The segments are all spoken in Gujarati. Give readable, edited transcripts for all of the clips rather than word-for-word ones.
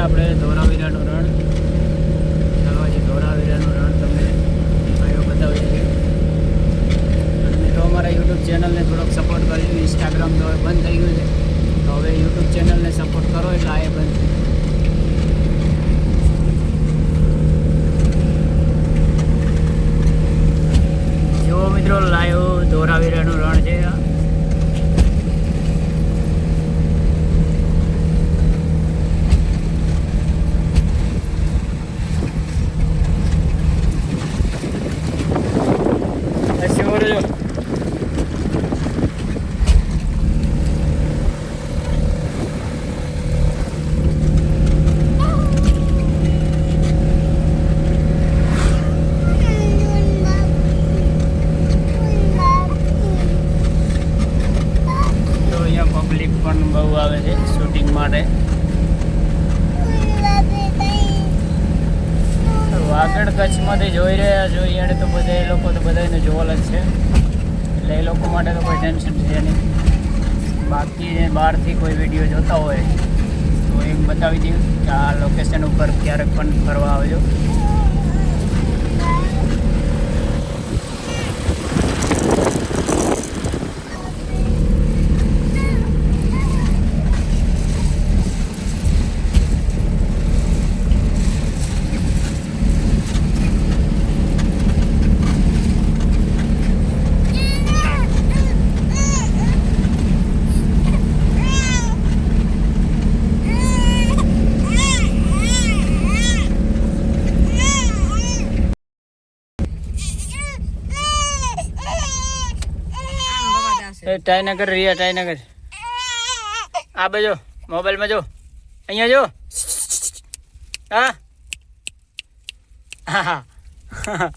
આપણે ધોરાવીરાનું રણ. ચાલો આજે ધોરાવીરાનું રણ તમને ભાઈઓ બતાવીએ છીએ. અને મિત્રો અમારા યુટ્યુબ ચેનલને થોડોક સપોર્ટ કરી. ઇન્સ્ટાગ્રામ તો હવે બંધ થઈ ગયું છે, તો હવે યુટ્યુબ ચેનલને સપોર્ટ કરો એટલે આ બંધ. જો મિત્રો લાઈવ ધોરાવીરાનું રણ છે. પબ્લિક પણ બહુ આવે છે શૂટિંગ માટે. વાગડ કચ્છમાંથી જોઈ રહ્યા છો એને તો બધા એ લોકો તો બધાને જોવાલ જ છે, એટલે એ લોકો માટે તો કોઈ ટેન્શન છે નહીં. બાકી બહારથી કોઈ વિડીયો જોતા હોય તો એમ બતાવી દઉં કે આ લોકેશન ઉપર ક્યારેક પણ ફરવા આવજો. ટાઈનગર રિયા ટાઈનગર આ બાજુ મોબાઈલમાં જો, અહીંયા જો. હા હા હા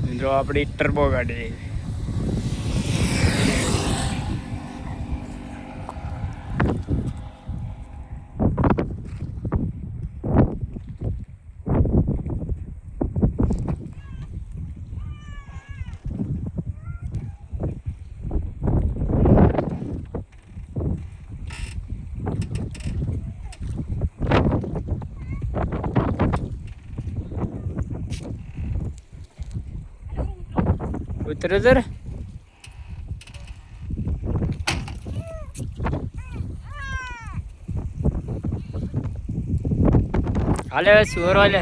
મિત્રો આપણી ટર્બો ગાડી. ઉતર હાલે સુવર હાલે.